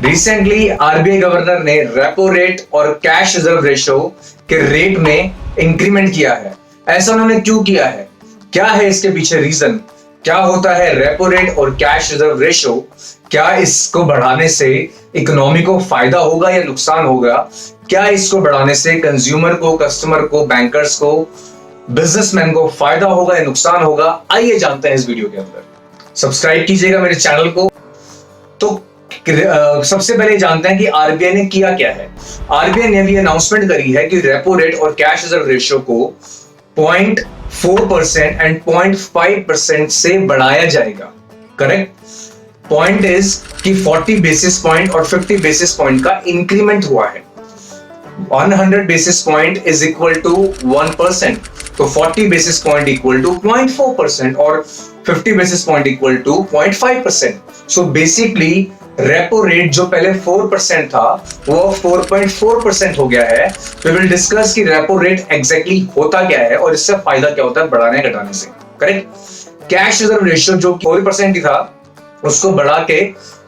Recently RBI governor ने repo rate और cash reserve ratio के रेट में इंक्रीमेंट किया है। ऐसा उन्होंने क्यों किया है, क्या है इसके पीछे रीजन, क्या होता है रेपो रेट और कैश रिजर्व रेशो, क्या इसको बढ़ाने से इकोनॉमी को फायदा होगा या नुकसान होगा, क्या इसको बढ़ाने से कंज्यूमर को, कस्टमर को, बैंकर्स को, बिजनेसमैन को फायदा होगा या नुकसान होगा, आइए जानते हैं इस वीडियो के अंदर। सब्सक्राइब कीजिएगा मेरे चैनल को। तो सबसे पहले जानते हैं कि आरबीआई ने किया क्या है। आरबीआई ने भी अनाउंसमेंट करी है कि रेपो रेट और कैश रिजर्व रेशो को 0.4% एंड 0.5% से बढ़ाया जाएगा। करेक्ट। पॉइंट इज कि 40 बेसिस पॉइंट और 50 बेसिस पॉइंट का इंक्रीमेंट हुआ है। 100 basis point is equal to 1%, तो 40 बेसिस पॉइंट इक्वल टू 0.4% और 50 basis point equal to 0.5%। So basically repo rate जो पहले 4% था वो 4.4% हो गया है। वी विल डिस्कस कि रेपो रेट एग्जैक्टली होता क्या है और इससे फायदा क्या होता है बढ़ाने घटाने से। करेक्ट। कैश रिजर्व रेशियो जो 4% ही था उसको बढ़ा के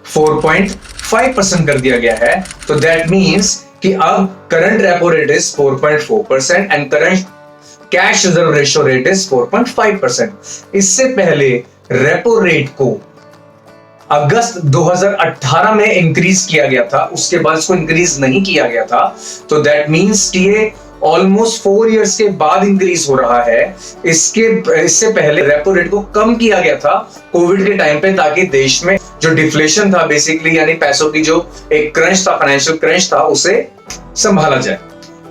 4.5% कर दिया गया है। तो दैट मीन्स कि अब current repo rate is 4.4% and current cash reserve ratio rate is 4.5%। इससे पहले रेपो रेट को अगस्त 2018 में इंक्रीज किया गया था, उसके बाद इसको इंक्रीज नहीं किया गया था। तो दैट मीन्स कि ये ऑलमोस्ट 4 इयर्स के बाद इंक्रीज हो रहा है। इससे पहले रेपो रेट को कम किया गया था कोविड के टाइम पे, ताकि देश में जो डिफ्लेशन था बेसिकली, यानी पैसों की जो एक क्रंच था, फाइनेंशियल क्रंच था, उसे संभाला जाए।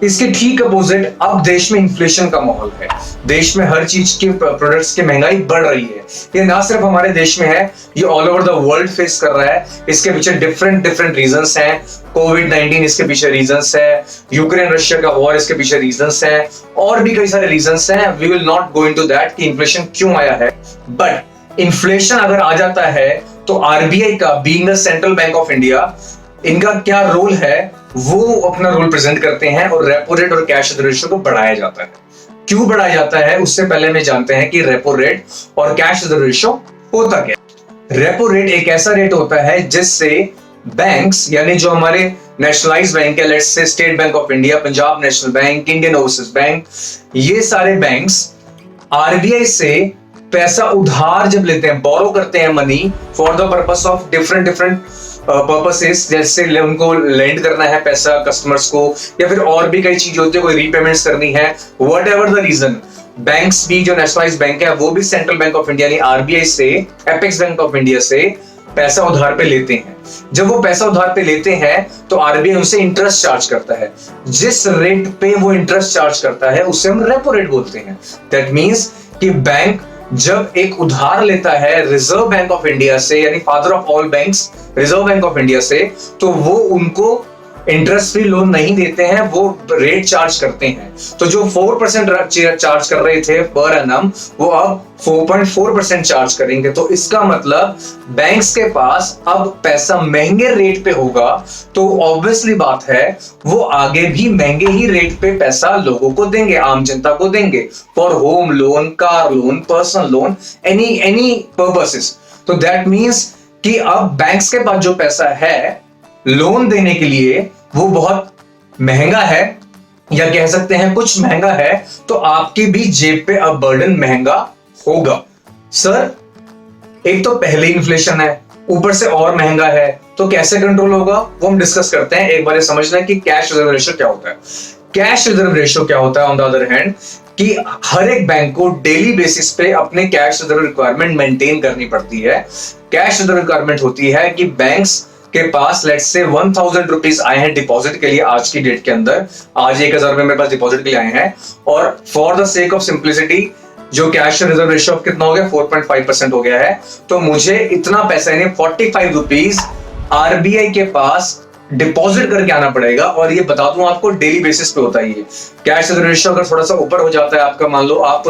इसके ठीक अपोजिट अब देश में इन्फ्लेशन का माहौल है। देश में हर चीज के प्रोडक्ट्स की महंगाई बढ़ रही है। ये ना सिर्फ हमारे देश में है, ये all over the world face कर रहा है। इसके पीछे डिफरेंट रीजंस हैं। कोविड-19 इसके पीछे रीजंस है, यूक्रेन रशिया का वॉर इसके पीछे रीजंस हैं, और भी कई सारे रीजंस हैं। We will not go into that कि इन्फ्लेशन क्यों आया है। बट इन्फ्लेशन अगर आ जाता है तो आरबीआई का, being the central bank of India, इनका क्या रोल है, वो अपना रोल प्रेजेंट करते हैं और रेपो रेट और कैश रेशियो को बढ़ाया जाता है। क्यों बढ़ाया जाता है उससे पहले में जानते हैं कि रेपो रेट और कैश रेशियो होता क्या। रेपो रेट एक ऐसा रेट होता है जिससे बैंक्स, यानी जो हमारे नेशनलाइज्ड बैंक है, let's say state bank of India, Punjab national bank, Indian overseas bank, ये सारे बैंक्स आरबीआई से पैसा उधार जब लेते हैं, बोरो करते हैं money for the purpose of different purposes, जैसे उनको लेंड करना है पैसा कस्टमर्स को, या फिर और भी कई चीजें होती है, कोई रीपेमेंट्स करनी है, व्हाटएवर द रीजन। बैंक्स भी, जो नेशनलाइज्ड बैंक है, वो भी सेंट्रल बैंक ऑफ इंडिया यानी आरबीआई से, एपेक्स बैंक ऑफ इंडिया से पैसा उधार पे लेते हैं। जब वो पैसा उधार पे लेते हैं तो आरबीआई उनसे इंटरेस्ट चार्ज करता है। जिस रेट पे वो इंटरेस्ट चार्ज करता है उसे हम रेपो रेट बोलते हैं। दैट मींस कि बैंक जब एक उधार लेता है रिजर्व बैंक ऑफ इंडिया से, यानी father of all banks, reserve bank of India से, तो वो उनको इंटरेस्ट फ्री लोन नहीं देते हैं, वो रेट चार्ज करते हैं। तो जो 4% चार्ज कर रहे थे पर एनम, वो अब 4.4% चार्ज करेंगे। तो इसका मतलब बैंक्स के पास अब पैसा महंगे रेट पे होगा, तो ऑब्वियसली बात है वो आगे भी महंगे ही रेट पे पैसा लोगों को देंगे, आम जनता को देंगे, for home loan, car loan, personal loan, any purposes. तो दैट मीन्स कि अब बैंक्स के पास जो पैसा है लोन देने के लिए वो बहुत महंगा है, या कह सकते हैं कुछ महंगा है, तो आपकी भी जेब पे अब बर्डन महंगा होगा। सर, एक तो पहले इन्फ्लेशन है, ऊपर से और महंगा है, तो कैसे कंट्रोल होगा वो हम डिस्कस करते हैं। एक बार समझना है कि कैश रिजर्व रेशियो क्या होता है। कैश रिजर्व रेशियो क्या होता है ऑन द अदर हैंड, कि हर एक बैंक को डेली बेसिस पे अपने कैश रिजर्व रिक्वायरमेंट मेंटेन करनी पड़ती है। कैश रिजर्व रिक्वायरमेंट होती है कि बैंक्स के पास लेट्स से 1000 रुपीज आए हैं डिपॉजिट के लिए आज की डेट के अंदर, आज 1000 रुपए मेरे पास डिपॉजिट के लिए आए हैं, और for the sake of simplicity जो कैश रिजर्व रेशियो कितना हो गया, 4.5% हो गया है, तो मुझे इतना पैसा यानी 45 रुपीज आरबीआई के पास डिपॉजिट करके आना पड़ेगा। और ये बता दूं आपको, डेली बेसिस पे होता है ये। कैश रिजर्व रेशियो अगर थोड़ा सा ऊपर हो जाता है आपका, मान लो आप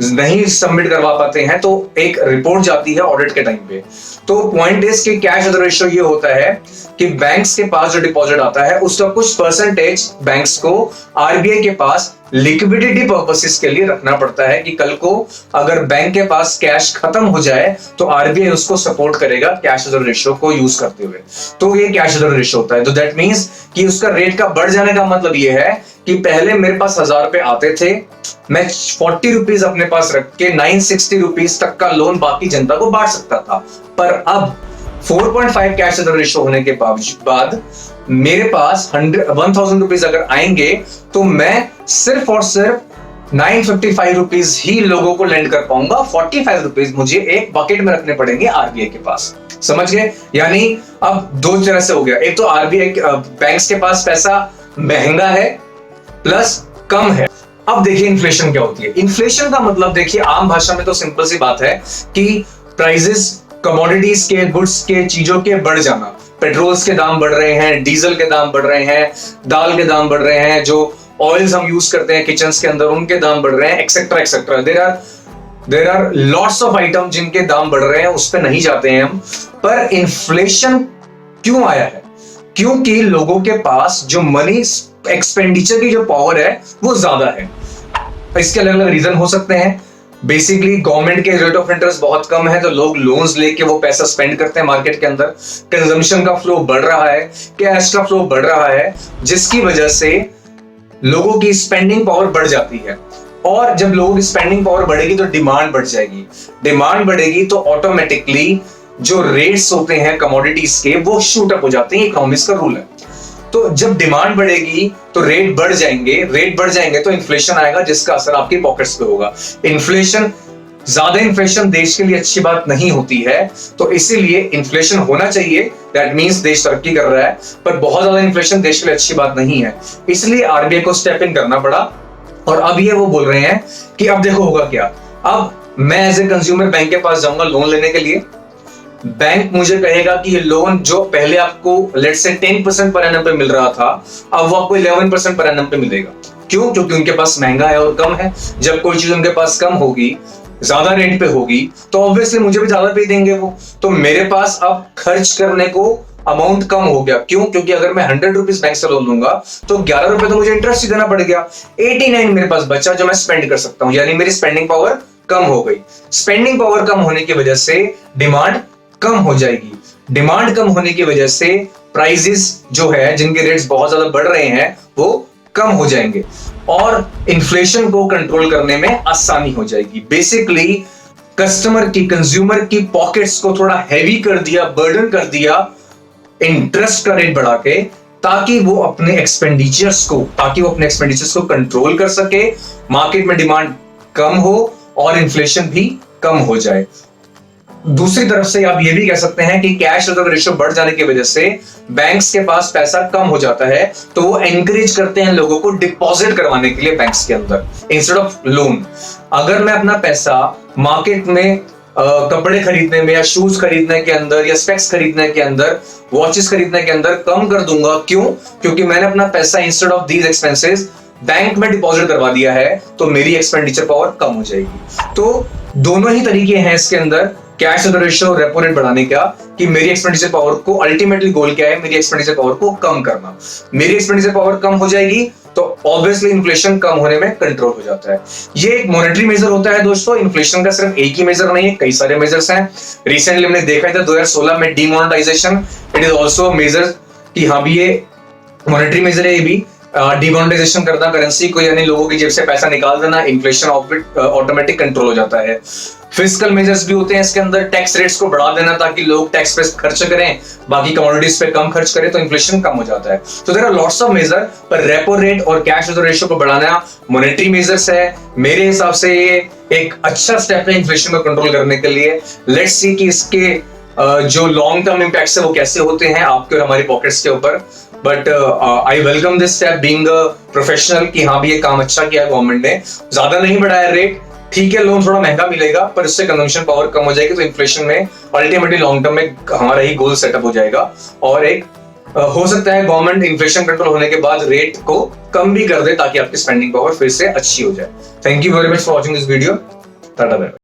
नहीं सबमिट करवा पाते हैं, तो एक रिपोर्ट जाती है ऑडिट के टाइम पे। तो पॉइंट इज कि कैश रिजर्व रेशियो ये होता है कि बैंक्स के पास जो डिपॉजिट आता है उसका कुछ परसेंटेज बैंक्स को आरबीआई के पास लिक्विडिटी पर्पसेस के लिए रखना पड़ता है, कि कल को अगर बैंक के पास कैश खत्म हो जाए तो आरबीआई उसको सपोर्ट करेगा कैश रिजर्व रेशियो को यूज करते हुए। तो ये कैश रिजर्व रेशियो होता है। तो दैट मींस कि उसका रेट का बढ़ जाने का मतलब ये है कि पहले मेरे पास 1000 रुपए आते थे, मैं 40 रुपीज अपने पास रख के 960 रुपीज तक का लोन बाकी जनता को बांट सकता था। पर अब 4.5 कैश रिजर्व रेशियो होने के बाद मेरे पास 1000 रुपीज अगर आएंगे तो मैं सिर्फ और सिर्फ 955 रुपीज ही लोगों को लेंड कर पाऊंगा। 45 रुपीज मुझे एक बकेट में रखने पड़ेंगे आरबीआई के पास। समझ गए? यानी अब दो तरह से हो गया, एक तो आरबीआई बैंक्स के पास पैसा महंगा है प्लस कम है। अब देखिए इन्फ्लेशन क्या होती है। इन्फ्लेशन का मतलब देखिए आम भाषा में तो सिंपल सी बात है कि प्राइसेस कमोडिटीज के, गुड्स के, चीजों के बढ़ जाना। पेट्रोल्स के दाम बढ़ रहे हैं, डीजल के दाम बढ़ रहे हैं, दाल के दाम बढ़ रहे हैं, जो ऑयल्स हम यूज करते हैं किचन्स के अंदर उनके दाम बढ़ रहे हैं, etcetera etcetera. There are lots of item जिनके दाम बढ़ रहे हैं, उस पर नहीं जाते हैं हम। पर इन्फ्लेशन क्यों आया है? क्योंकि लोगों के पास जो मनी एक्सपेंडिचर की जो पावर है वो ज्यादा है। इसके अलग अलग रीजन हो सकते हैं। बेसिकली गवर्नमेंट के रेट ऑफ इंटरेस्ट बहुत कम है, तो लोग लोन्स लेके वो पैसा स्पेंड करते हैं मार्केट के अंदर। कंजम्पशन का फ्लो बढ़ रहा है, कैश का फ्लो बढ़ रहा है, जिसकी वजह से लोगों की स्पेंडिंग पावर बढ़ जाती है। और जब लोगों की स्पेंडिंग पावर बढ़ेगी तो डिमांड बढ़ जाएगी। डिमांड बढ़ेगी तो ऑटोमेटिकली जो रेट्स होते हैं कमोडिटीज के वो शूट अप हो जाते हैं। इकोनॉमिक्स का रूल है। तो जब डिमांड बढ़ेगी तो रेट बढ़ जाएंगे, रेट बढ़ जाएंगे तो इन्फ्लेशन आएगा, जिसका असर आपकी पॉकेट्स पे होगा। इन्फ्लेशन, ज्यादा इन्फ्लेशन देश के लिए अच्छी बात नहीं होती है, तो इसीलिए इन्फ्लेशन होना चाहिए। दैट मींस देश तरक्की कर रहा है, पर बहुत ज्यादा इन्फ्लेशन देश के लिए अच्छी बात नहीं है। इसलिए आरबीआई को स्टेप इन करना पड़ा। और अब ये वो बोल रहे हैं कि अब देखो होगा क्या। अब मैं एज ए कंज्यूमर बैंक के पास जाऊंगा लोन लेने के लिए। बैंक मुझे कहेगा कि ये लोन जो पहले आपको लेट्स से 10% पर एनम पे मिल रहा था, अब वो आपको 11% पर एनम पे मिलेगा। क्यों? क्योंकि उनके पास महंगा है और कम है। जब कोई चीज उनके पास कम होगी, ज्यादा रेट पे होगी, तो ऑब्वियसली मुझे भी ज्यादा पे देंगे वो। तो मेरे पास अब खर्च करने को अमाउंट कम हो गया। क्यों? क्योंकि अगर मैं 100 रुपीज बैंक से लोन लूंगा तो 11 रुपए तो मुझे इंटरेस्ट ही देना पड़ गया। 89 मेरे पास बचा जो मैं स्पेंड कर सकता हूं, यानी मेरी स्पेंडिंग पावर कम हो गई। स्पेंडिंग पावर कम होने की वजह से डिमांड कम हो जाएगी। डिमांड कम होने की वजह से प्राइसेस जो है, जिनके रेट्स बहुत ज्यादा बढ़ रहे हैं, वो कम हो जाएंगे और इन्फ्लेशन को कंट्रोल करने में आसानी हो जाएगी। बेसिकली कस्टमर की, कंज्यूमर की पॉकेट्स को थोड़ा हैवी कर दिया, बर्डन कर दिया इंटरेस्ट का रेट बढ़ा के, ताकि वो अपने एक्सपेंडिचर्स को कंट्रोल कर सके, मार्केट में डिमांड कम हो और इन्फ्लेशन भी कम हो जाए। दूसरी तरफ से आप ये भी कह सकते हैं कि कैश रिजर्व रेशियो बढ़ जाने की वजह से बैंक्स के पास पैसा कम हो जाता है, तो वो एनकरेज करते हैं लोगों को डिपॉजिट करवाने के लिए बैंक्स के अंदर इंस्टेड ऑफ लोन। अगर मैं अपना पैसा मार्केट में कपड़े खरीदने में या शूज खरीदने के अंदर या स्पेक्स खरीदने के अंदर, वॉचेस खरीदने के अंदर कम कर दूंगा, क्यों? क्योंकि मैंने अपना पैसा instead of these expenses bank में डिपॉजिट करवा दिया है, तो मेरी एक्सपेंडिचर पावर कम हो जाएगी। तो दोनों ही तरीके हैं इसके अंदर cash reserve ratio, repo rate बढ़ाने का, कि मेरी एक्सपेंडिचर पावर को अल्टीमेटली गोल क्या है, मेरी एक्सपेंडिचर पावर को कम करना। मेरी एक्सपेंडिचर पावर कम हो जाएगी तो ऑब्वियसली इन्फ्लेशन कम होने में कंट्रोल हो जाता है। ये एक मॉनेटरी मेजर होता है दोस्तों। इन्फ्लेशन का सिर्फ एक ही मेजर नहीं है, कई सारे मेजर्स हैं। रिसेंटली हमने देखा था 2016 में demonetisation, it is also major कि हाँ भी ये मॉनेटरी मेजर है। ये भी डिमोनेटाइजेशन करना करेंसी को, यानी लोगों की जेब से पैसा निकाल देना, इन्फ्लेशन ऑटोमेटिक कंट्रोल हो जाता है। फिस्कल मेजर्स भी होते हैं इसके अंदर, टैक्स रेट्स को बढ़ा देना ताकि लोग टैक्स पे खर्च करें, बाकी कमोडिटीज पे कम खर्च करें, तो इन्फ्लेशन कम हो जाता है। तो there are lots of major, पर रेपो रेट और कैश रिजर्व रेशियो को बढ़ाना मॉनेटरी मेजर्स है। मेरे हिसाब से ये एक अच्छा स्टेप है इन्फ्लेशन को कंट्रोल करने के लिए। लेट्स सी कि इसके जो लॉन्ग टर्म इंपैक्ट्स है वो कैसे होते हैं आपके और हमारी पॉकेट्स के ऊपर। But I welcome this step being a professional कि हाँ भी ये काम अच्छा किया है गवर्नमेंट ने। ज्यादा नहीं बढ़ाया रेट, ठीक है, लोन थोड़ा महंगा मिलेगा पर इससे कंजम्पशन पावर कम हो जाएगी, तो इन्फ्लेशन में अल्टीमेटली लॉन्ग टर्म में हमारा ही गोल सेटअप हो जाएगा और एक हो सकता है गवर्नमेंट इन्फ्लेशन कंट्रोल होने के बाद रेट को कम भी कर दे ताकि आपकी स्पेंडिंग पावर फिर से अच्छी हो जाए। Thank you very much for watching this video. Tata bye bye.